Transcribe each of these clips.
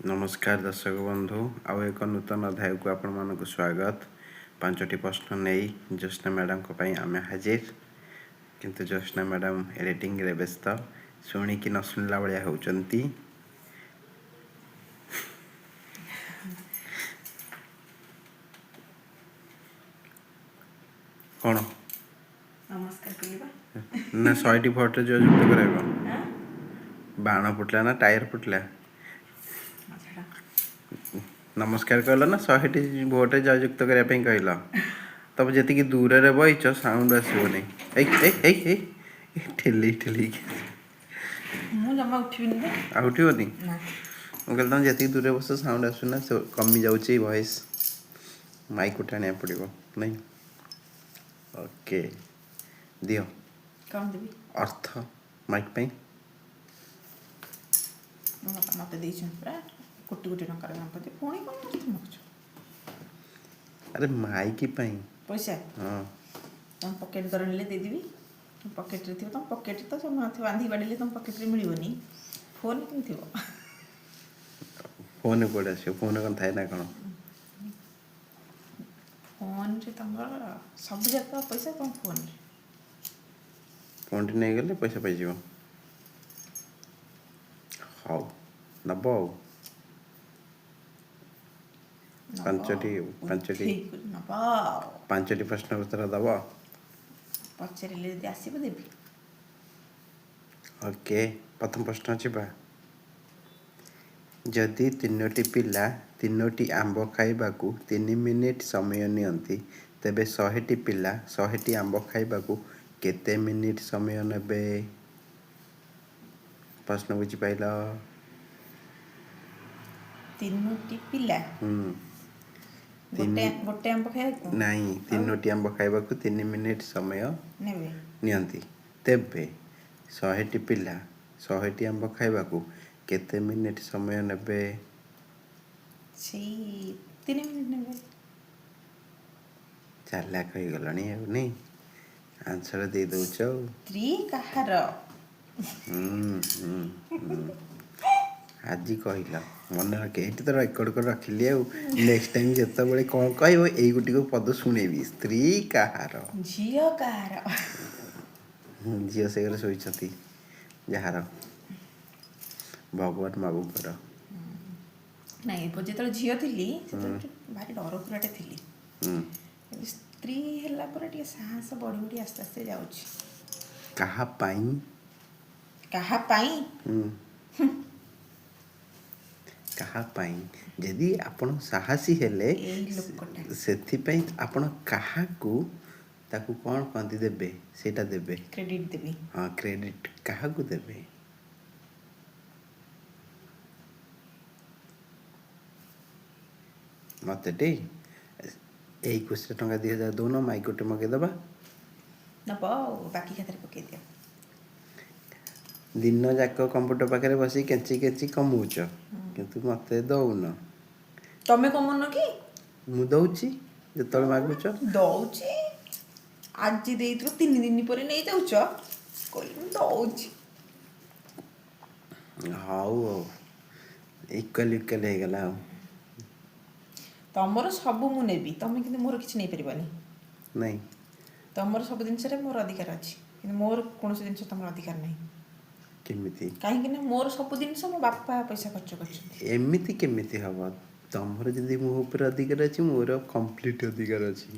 नमस्कार दर्शक बंधु आउ एक नूतन अध्याय को आपण मानक स्वागत। 5टी प्रश्न नहीं ज्योत्ना मैडम को पई आमे हाजिर, किंतु ज्योत्ना मैडम एडिटिंग रे व्यस्त, शुणिकी न शुणला भलिया होउचंती। कौन नमस्कार कहिबा ना 100टी फोटो जो युक्त कराइबो बाण फुटला ना टायर फुटला नमस्कार कहल ना 100टी भोटे जयुक्त करने पे कहल तब जी दूर रे बईच साउंड आसोनी ठेली ठेली मु जमा उठिबिनी बे आ उठिबनी ना ମୁଁ କହିଲି ତମେ ଯେତିକି ଦୂରରେ ବସ ସାଉଣ୍ଡ ଆସୁନା କମି ଯାଉଛି ଭଏସ୍ ମାଇକ୍ ଉଠା ଆଣିବାକୁ ପଡ଼ିବ ନାଇଁ। ଓକେ ଦିଅ କଣ ଦେବି ଅର୍ଥ ମାଇକ୍ ପାଇଁ ମୋ ବାପା ମତେ ଦେଇଛନ୍ତି ପୁରା କୋଟି କୋଟି ଟଙ୍କାର ସମ୍ପତ୍ତି ପୁଣି କଣ ମାଗୁଛ ଆରେ ମାଇକ୍ ପାଇଁ ପଇସା ହଁ ତମ ପକେଟ୍ ଦର ହେଲେ ଦେଇଦେବି ତମ ପକେଟ୍ରେ ଥିବ ତମ ପକେଟ୍ ତ ସବୁ ନଥିବ ବାନ୍ଧିକି ବାଡ଼ିଲେ ତମ ପକେଟ୍ରେ ମିଳିବନି ଫୋନ୍ କେମିତି ଥିବ ଫୋନ୍ କୁଆଡ଼େ ଆସିବ ଫୋନ୍ କ'ଣ ଥାଏ ନା କ'ଣ ଫୋନ୍ରେ ତମର ସବୁ ଯାକ ପଇସା ତମ ଫୋନ୍ରେ ଫୋନ୍ଟି ନେଇଗଲେ ପଇସା ପାଇଯିବ। ହଉ ନେବ ଆଉ ପାଞ୍ଚଟି ପ୍ରଶ୍ନ ଉତ୍ତର ଦେବ। ପଚାରିଲେ ଯଦି ଆସିବ ଦେବି। ଓକେ ପ୍ରଥମ ପ୍ରଶ୍ନ ଯିବା। ଯଦି 3ଟି ପିଲା 3ଟି ଆମ୍ବ ଖାଇବାକୁ 3 ମିନିଟ୍ ସମୟ ନିଅନ୍ତି ତେବେ 100ଟି ପିଲା 100ଟି ଆମ୍ବ ଖାଇବାକୁ କେତେ ମିନିଟ୍ ସମୟ ନେବେ? ପ୍ରଶ୍ନ ବୁଝିପାରିଲ? 3ଟି ପିଲା ଗୋଟେ ଆମ୍ବ ଖାଇବାକୁ ନାଇଁ 3ଟି ଆମ୍ବ ଖାଇବାକୁ 3 ମିନିଟ୍ ସମୟ ନେବେ ନିଅନ୍ତି ତେବେ 100ଟି ପିଲା 100ଟି ଆମ୍ବ ଖାଇବାକୁ କେତେ ମିନିଟ୍ ସମୟ ନେବେ? ସେଇ 3 ମିନିଟ୍ ନେବେ। ଚାଲାକ ହେଇଗଲାଣି ଆଉ ନାଇଁ ଆନ୍ସର ଦେଇଦେଉଛ ଆଉ। ସ୍ତ୍ରୀ କାହାର? ଆଜି କହିଲ ମନେ ରଖ ଏଇଠି ତ ରେକର୍ଡ଼ କରି ରଖିଲି ଆଉ ନେକ୍ସଟ ଟାଇମ୍ ଯେତେବେଳେ କ'ଣ କହିବ ଏଇ ଗୋଟିକ ପଦ ଶୁଣେଇବି। ସ୍ତ୍ରୀ କାହାର? ଝିଅ କାହାର? ଝିଅ ସେଘରେ ଶୋଇଛନ୍ତି ଯାହାର ଭଗବାନ ବାବୁଙ୍କର। ନାଇଁ ଯେତେବେଳେ ଝିଅ ଥିଲି ସେତେବେଳେ ଭାରି ଡର କୁରାଟେ ଥିଲି କିନ୍ତୁ ସ୍ତ୍ରୀ ହେଲା ପରେ ଟିକେ ସାହସ ବଢ଼ି ବଢ଼ି ଆସ୍ତେ ଆସ୍ତେ ଯାଉଛି। କାହା ପାଇଁ? କାହା ପାଇଁ? କାହା ପାଇଁ ଯଦି ଆପଣ ସାହସୀ ହେଲେ ଏଇ ଲୋକଟା ସେଥିପାଇଁ ଆପଣ କାହାକୁ ତାକୁ କ'ଣ କହନ୍ତି ଦେବେ ସେଇଟା ଦେବେ କ୍ରେଡିଟ୍ ଦେବି। ହଁ କ୍ରେଡିଟ୍ କାହାକୁ ଦେବେ? ମୋତେ ଟି ଏଇ ଖୁସିରେ ଟଙ୍କା 2000 ଦେଉନ ମାଇକ୍ ଗୋଟେ ମଗେଇଦେବା। ନେବ ଆଉ ବାକି ଖାତାରେ ପକେଇଦିଅ। ଦିନ ଯାକ କମ୍ପ୍ୟୁଟର ପାଖରେ ବସି କେଞ୍ଚି କେଞ୍ଚି କମଉଛ କିନ୍ତୁ ମୋତେ ଦଉନ। ତମେ କମଉନ କି? ମୁଁ ଦଉଛି ଯେତେବେଳେ ମାଗୁଛ। ଦଉଛି ଆଜି ଦେଇଥିବ 3 ଦିନ ପରେ ନେଇଯାଉଛ କହିଲି ମୁଁ ଦଉଛି। ହଉ ଆଉ ଇକ୍ୱାଲ୍ ହେଇଗଲା ଆଉ। ତମର ସବୁ ମୁଁ ନେବି ତମେ କିନ୍ତୁ ମୋର କିଛି ନେଇପାରିବନି। ନାଇଁ ତମର ସବୁ ଜିନିଷରେ ମୋର ଅଧିକାର ଅଛି କିନ୍ତୁ ମୋର କୌଣସି ଜିନିଷ ତମର ଅଧିକାର ନାହିଁ। କେମିତି? କାହିଁକି ନା ମୋର ସବୁ ଜିନିଷ ମୋ ବାପା ପଇସା ଖର୍ଚ୍ଚ କରିଛନ୍ତି। ଏମିତି କେମିତି ହବ? ତମର ଯଦି ମୋ ଉପରେ ଅଧିକାର ଅଛି ମୋର କମ୍ପ୍ଲିଟ୍ ଅଧିକାର ଅଛି।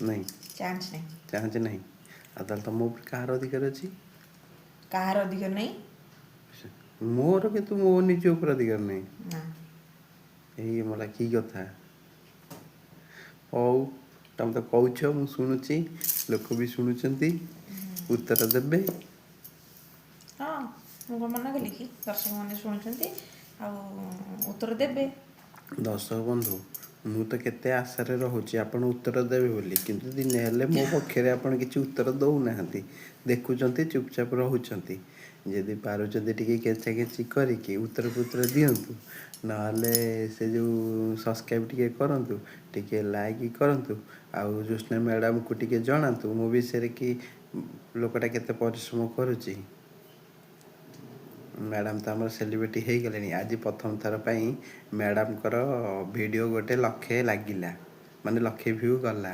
ନାଇଁ ଚାନ୍ସ ନାହିଁ। ଚାନ୍ସ ନାହିଁ ଆଉ ତାହେଲେ ତମ ଉପରେ କାହାର ଅଧିକାର ଅଛି? କାହାର ଅଧିକାର ନାହିଁ? ମୋର କିନ୍ତୁ ମୋ ନିଜ ଉପରେ ଅଧିକାର ନାହିଁ। ନା ଏଇ ମଲା କି କଥା? ହଉ ତମେ ତ କହୁଛ ମୁଁ ଶୁଣୁଛି ଲୋକ ବି ଶୁଣୁଛନ୍ତି ଉତ୍ତର ଦେବେ। ହଁ ମୁଁ କ'ଣ ମନା କଲି କି ଦର୍ଶକମାନେ ଶୁଣୁଛନ୍ତି ଆଉ ଉତ୍ତର ଦେବେ। ଦର୍ଶକ ବନ୍ଧୁ ମୁଁ ତ କେତେ ଆଶାରେ ରହୁଛି ଆପଣ ଉତ୍ତର ଦେବେ ବୋଲି କିନ୍ତୁ ଦିନେ ହେଲେ ମୋ ପକ୍ଷରେ ଆପଣ କିଛି ଉତ୍ତର ଦେଉନାହାନ୍ତି। ଦେଖୁଛନ୍ତି ଚୁପଚାପ ରହୁଛନ୍ତି। ଯଦି ପାରୁଛନ୍ତି ଟିକେ କେଞ୍ଚା କେଞ୍ଚି କରିକି ଉତ୍ତର ଦିଅନ୍ତୁ ନହେଲେ ସେ ଯେଉଁ ସବସ୍କ୍ରାଇବ୍ ଟିକେ କରନ୍ତୁ ଟିକେ ଲାଇକ୍ କରନ୍ତୁ ଆଉ ଜ୍ୟୋତ୍ସ୍ନା ମ୍ୟାଡ଼ାମକୁ ଟିକେ ଜଣାନ୍ତୁ ମୋ ବିଷୟରେ କି ଲୋକଟା କେତେ ପରିଶ୍ରମ କରୁଛି। ମ୍ୟାଡ଼ାମ୍ ତ ଆମର ସେଲିବ୍ରିଟି ହେଇଗଲେଣି। ଆଜି ପ୍ରଥମ ଥର ପାଇଁ ମ୍ୟାଡ଼ାମ୍ଙ୍କର ଭିଡ଼ିଓ ଗୋଟେ 1,00,000 ଲାଗିଲା, ମାନେ 1,00,000 ଭ୍ୟୁ ଗଲା।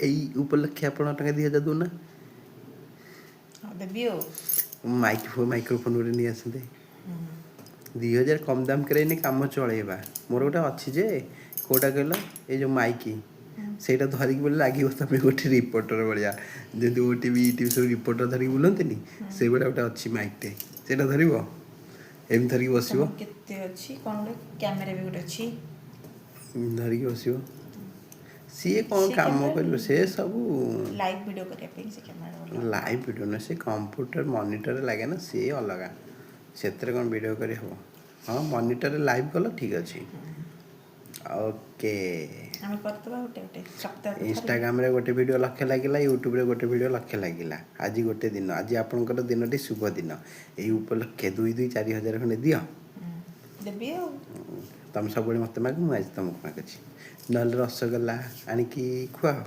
ଏଇ ଉପଲକ୍ଷେ ଆପଣ ଟଙ୍କା 2,000 ଦେଉନା। ହଁ ଦେବି ଆଉ। ମାଇକ୍ରୋଫୋନ୍ ଗୋଟେ ନେଇ ଆସନ୍ତେ। 2,000 କମ୍ ଦାମ୍ କରି ଏଇନେ କାମ ଚଳେଇବା। ମୋର ଗୋଟେ ଅଛି ଯେ, କେଉଁଟା କହିଲ, ଏଇ ଯେଉଁ ମାଇକି ସେଇଟା ଧରିକି ବୋଲେ ଲାଗିବ ତମେ ଗୋଟେ ରିପୋର୍ଟର ଭଳିଆ। ଯେମିତି OTV ଇଟିଭି ସବୁ ରିପୋର୍ଟର ଧରିକି ବୁଲନ୍ତିନି, ସେଇଭଳିଆ ଗୋଟେ ଅଛି ମାଇକ୍ଟେ। ସେଇଟା ଧରିବ, ଏମିତି ଧରିକି ବସିବ, ତମର କେତେ ଅଛି? କ'ଣ ଗୋଟେ କ୍ୟାମେରା ବି ଗୋଟେ ଅଛି। ଧରିକି ବସିବ। ସିଏ କ'ଣ ସେ କାମ କ୍ୟାମେରା କରିବ? ସେ ସବୁ ଲାଇଭ୍ ଭିଡ଼ିଓ କରିବା ପାଇଁ ସେ କ୍ୟାମେରା ଭଲ। ଲାଇଭ୍ ଭିଡ଼ିଓ ନୁହେଁ, ସେ କମ୍ପ୍ୟୁଟର ମନିଟରରେ ଲାଗେ ନା, ସିଏ ଅଲଗା। ସେଥିରେ କ'ଣ ଭିଡ଼ିଓ କରି ହେବ? ହଁ, ମନିଟରରେ ଲାଇଭ୍ କଲ ଠିକ୍ ଅଛି। ଓକେ। ଆମେ କରିଦେବା ଗୋଟେ ଗୋଟେ ସପ୍ତାହକୁ ଥରେ। ଇନଷ୍ଟାଗ୍ରାମରେ ଗୋଟେ ଭିଡ଼ିଓ 1,00,000 ଲାଗିଲା, ୟୁଟ୍ୟୁବରେ ଗୋଟେ ଭିଡ଼ିଓ 1,00,000 ଲାଗିଲା। ଆଜି ଗୋଟେ ଦିନ, ଆଜି ଆପଣଙ୍କର ଦିନଟି ଶୁଭ ଦିନ। ଏଇ ଉପଲକ୍ଷେ 2,000-4,000 ଖଣ୍ଡେ ଦିଅ। ଦେବି ଆଉ। ତମେ ସବୁବେଳେ ମୋତେ ମାଗ, ମୁଁ ଆଜି ତମକୁ ମାଗୁଛି। ନହେଲେ ରସଗୋଲା ଆଣିକି ଖୁଆଅ।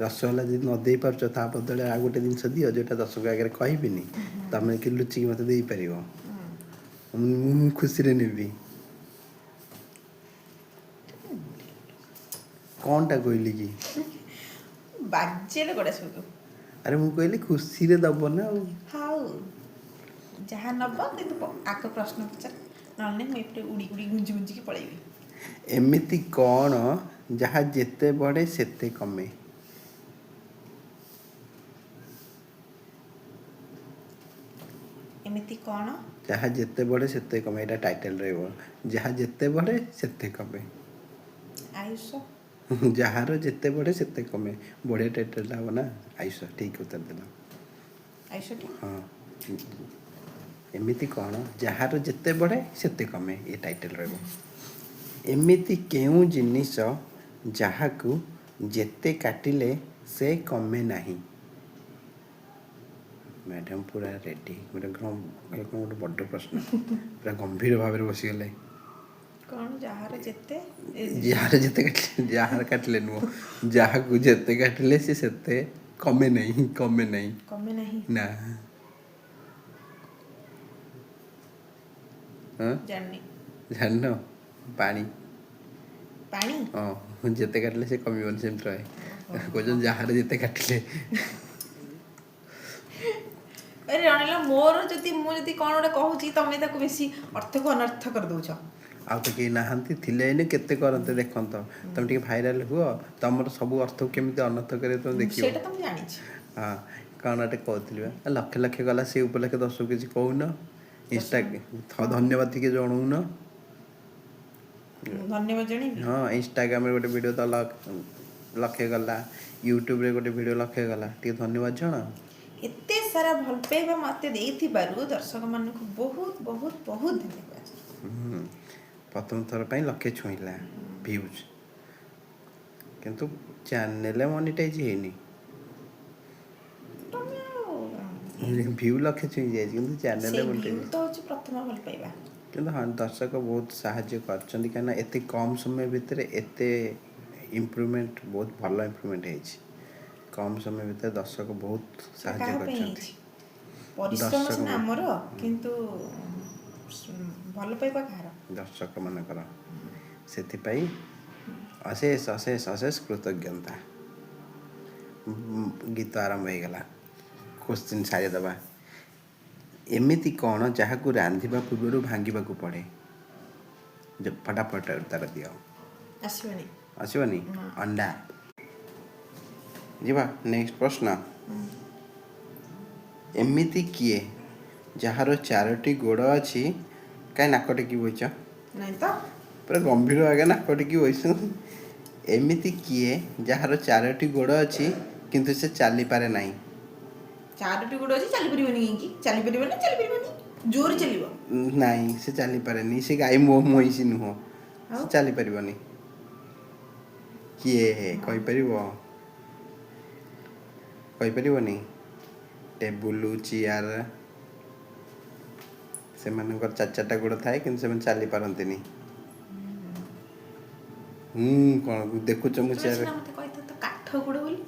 ରସଗୋଲା ଯଦି ନ ଦେଇପାରୁଛ, ତା ବଦଳରେ ଆଉ ଗୋଟେ ଜିନିଷ ଦିଅ ଯେଉଁଟା ଦର୍ଶକ ଆଗରେ କହିବିନି, ତମେ କି ଲୁଚିକି ମୋତେ ଦେଇପାରିବ। ମୁଁ ଖୁସିରେ ନେବି। କ'ଣଟା କହିଲି କି? ବାଜେଲେ ଗୋଡ଼ା ଶୋଇବୁ। ଆରେ ମୁଁ କହିଲି ଖୁସିରେ ଦବ ନା ଆଉ। ହଉ, ଯାହା ନବ, କିନ୍ତୁ ଆଗ ପ୍ରଶ୍ନ ପଚାର, ନହେଲେ ମୁଁ ଏପଟେ ଉଡ଼ି ଉଡ଼ି ଘୁଞ୍ଚି ଘୁଞ୍ଚିକି ପଳେଇବି। ଏମିତି କ'ଣ ଯାହା ଯେତେ ବଢ଼େ ସେତେ କମେ? ଏମିତି କ'ଣ? ଯାହା ଯେତେ ବଢ଼େ ସେତେ କମେ, ଏଇଟା ଟାଇଟେଲ୍ ରହିବ। ଯାହା ଯେତେ ବଢ଼େ ସେତେ କମେ। ଆୟୁଷ। ଯାହାର ଯେତେ ବଢ଼େ ସେତେ କମେ, ବଢ଼ିଆ ଟାଇଟେଲ୍ଟା ହେବ ନା। ଆୟୁଷ, ଠିକ୍ ଉତ୍ତର ଦେଲ। ଆୟୁଷଟି ହଁ, ଏମିତି କ'ଣ ଯାହାର ଯେତେ ବଢ଼େ ସେତେ କମେ, ଏ ଟାଇଟେଲ୍ ରହିବ। ଏମିତି କେଉଁ ଜିନିଷ ଯାହାକୁ ଯେତେ କାଟିଲେ ସେ କମେ ନାହିଁ? ମ୍ୟାଡ଼ାମ୍ ପୁରା ରେଡ଼ି। ଗୋଟେ ବଡ଼ ପ୍ରଶ୍ନ, ପୁରା ଗମ୍ଭୀର ଭାବରେ ବସିଗଲେ। କ'ଣ? ଯାହାର ଯେତେ ଯାହାର କାଟିଲେ ନୁହଁ, ଯାହାକୁ ଯେତେ କାଟିଲେ ସେ ସେତେ କମେ ନାହିଁ। କମେ ନାହିଁ। ନା। ହଁ, ଜାଣିନି। ଜାଣିନ? ପାଣି। ପାଣି। ହଁ, ଯେତେ କାଟିଲେ ସେ କମିବନି, ସେମିତି ରହେ। କହୁଛନ୍ତି ଯାହାର ଯେତେ କାଟିଲେ। ଆରେ ଅଣିଲ, ମୋର ଯଦି ମୁଁ ଯଦି କ'ଣ ଗୋଟେ କହୁଛି, ତମେ ତାକୁ ବେଶୀ ଅର୍ଥକୁ ଅନର୍ଥ କରିଦେଉଛ। ଆଉ ତ କେହି ନାହାନ୍ତି, ଥିଲେ ଏଇନେ କେତେ କରନ୍ତେ ଦେଖନ୍ତ। ତମେ ଟିକେ ଭାଇରାଲ ହୁଅ, ତମର ସବୁ ଅର୍ଥକୁ କେମିତି ଅନର୍ଥ କରିବ ତମେ ଦେଖିବ। ସେଇଟା ତ ମୁଁ ଜାଣିଛି। ହଁ, କ'ଣ ଗୋଟେ କହୁଥିଲି ବା, 1,00,000 ଗଲା, ସେ ଉପଲକ୍ଷେ ଦର୍ଶକ କିଛି କହୁନ। ଧନ୍ୟବାଦ ଟିକେ ଜଣଉନ। ଧନ୍ୟବାଦ ଜଣେଇବି। ହଁ, ଇନଷ୍ଟାଗ୍ରାମରେ ଗୋଟେ ଭିଡ଼ିଓ ତ 1,00,000 ଗଲା, ୟୁଟ୍ୟୁବରେ ଗୋଟେ ଭିଡ଼ିଓ 1,00,000 ଗଲା, ଟିକେ ଧନ୍ୟବାଦ ଜଣାଅ। ଏତେ ସାରା ଭଲ ପାଇବା ମୋତେ ଦେଇଥିବାରୁ ଦର୍ଶକମାନଙ୍କୁ ବହୁତ ବହୁତ ବହୁତ ଧନ୍ୟବାଦ। ପ୍ରଥମ ଥର ପାଇଁ 1,00,000 ଛୁଇଁଲା ଭ୍ୟୁଜ୍, କିନ୍ତୁ ଚ୍ୟାନେଲ୍ ମନିଟାଇଜ୍ ହେଇନି। ତମେ ଆଉ ଭ୍ୟୁ 1,00,000 ଛୁଇଁ ଯାଇଛି, କିନ୍ତୁ ଚ୍ୟାନେଲ୍ ସେଇ ମନିଟାଇଜ୍। ଭ୍ୟୁ ତ ହେଉଛି ପ୍ରଥମ ଭଲ ପାଇବା। କିନ୍ତୁ ହଁ, ଦର୍ଶକ ବହୁତ ସାହାଯ୍ୟ କରିଛନ୍ତି, କାହିଁକିନା ଏତେ କମ୍ ସମୟ ଭିତରେ ଏତେ ଇମ୍ପ୍ରୁଭମେଣ୍ଟ, ବହୁତ ଭଲ ଇମ୍ପ୍ରୁଭମେଣ୍ଟ ହେଇଛି। କମ୍ ସମୟ ଭିତରେ ଦର୍ଶକ ବହୁତ ସାହାଯ୍ୟ କାହା ପାଇଁ କରିଛନ୍ତି। ହେଇଛି? ପରିଶ୍ରମ ଦର୍ଶକ ସିନା ଆମର, କିନ୍ତୁ ଭଲ ପାଇବା କାହାର? ଦର୍ଶକମାନଙ୍କର। ସେଥିପାଇଁ ଅଶେଷ ଅଶେଷ ଅଶେଷ କୃତଜ୍ଞତା। ଗୀତ ଆରମ୍ଭ ହେଇଗଲା। କୋଶ୍ଚିନ୍ ସାରିଦେବା। ଏମିତି କ'ଣ ଯାହାକୁ ରାନ୍ଧିବା ପୂର୍ବରୁ ଭାଙ୍ଗିବାକୁ ପଡ଼େ? ଫଟାଫଟ ଉତ୍ତର ଦିଅ। ଆସିବନି। ଆସିବନି? ଅଣ୍ଡା। ଯିବା ନେକ୍ସଟ ପ୍ରଶ୍ନ। ଏମିତି କିଏ ଯାହାର 4ଟି ଗୋଡ଼ ଅଛି? କାହିଁ ନାକ ଟେକି ବଇଛ? ନାଇଁ ତ। ପୁରା ଗମ୍ଭୀର ଆଗେ ନାକ ଟେକି ବଇଛ। ଏମିତି କିଏ ଯାହାର 4ଟି ଗୋଡ଼ ଅଛି କିନ୍ତୁ ସେ ଚାଲିପାରେ ନାହିଁ? 4ଟି ଗୋଡ଼ ଅଛି, ଚାଲିପାରିବନି କାହିଁକି? ଚାଲିପାରିବନି, ଚାଲିପାରିବନି, ଜୋରରେ ଚାଲିବ। ନାଇଁ, ସେ ଚାଲିପାରେନି। ସେ ଗାଈ ମଇଁଷି ନୁହଁ, ଆଉ? ସେ ଚାଲିପାରିବନି। କିଏ କହିପାରିବ? କହିପାରିବନି? ଟେବୁଲ, ଚେୟାର, ସେମାନଙ୍କର 4ଟା ଗୋଡ଼ ଥାଏ, କିନ୍ତୁ ସେମାନେ ଚାଲିପାରନ୍ତିନି। କ'ଣ ଦେଖୁଛ? ମୁଁ ତୁମେ ଚେୟାର, ସିନା ମୋତେ କହିଥାନ୍ତ କାଠ ଗୋଡ଼ ବୋଲି।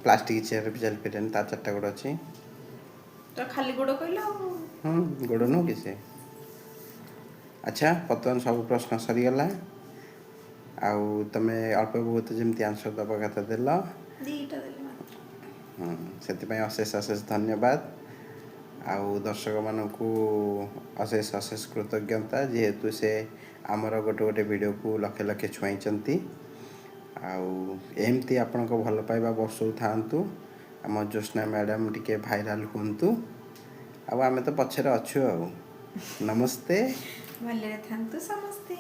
ପ୍ଲାଷ୍ଟିକ ଚେୟାର ବି ଚାଲିପାରିବନି, ତାର 4ଟା ଗୋଡ଼ ଅଛି। ତ ଖାଲି ଗୋଡ଼ କହିଲ ଆଉ। ଗୋଡ଼ ନୁହଁ କି ସେ। ଆଚ୍ଛା ବର୍ତ୍ତମାନ ସବୁ ପ୍ରଶ୍ନ ସରିଗଲା। ଆଉ ତମେ ଅଳ୍ପ ବହୁତ ଯେମିତି ଆନ୍ସର୍ ଦେବା କଥା ଦେଲ। ଦିଟା ଦେଲି ମାତ୍ର। ସେଥିପାଇଁ ଅଶେଷ ଅଶେଷ ଧନ୍ୟବାଦ। ଆଉ ଦର୍ଶକମାନଙ୍କୁ ଅଶେଷ ଅଶେଷ କୃତଜ୍ଞତା, ଯେହେତୁ ସେ ଆମର ଗୋଟେ ଗୋଟେ ଭିଡ଼ିଓକୁ ଲକ୍ଷେ ଲକ୍ଷେ ଛୁଆଇଛନ୍ତି। ଆଉ ଏମିତି ଆପଣଙ୍କ ଭଲ ପାଇବା ବର୍ଷଉଥାନ୍ତୁ। ଆମ ଜ୍ୟୋତ୍ସ୍ନା ମ୍ୟାଡ଼ାମ୍ ଟିକେ ଭାଇରାଲ୍ ହୁଅନ୍ତୁ। ଆଉ ଆମେ ତ ପଛରେ ଅଛୁ ଆଉ। ନମସ୍ତେ। ଭଲରେ ଥାନ୍ତୁ ସମସ୍ତେ।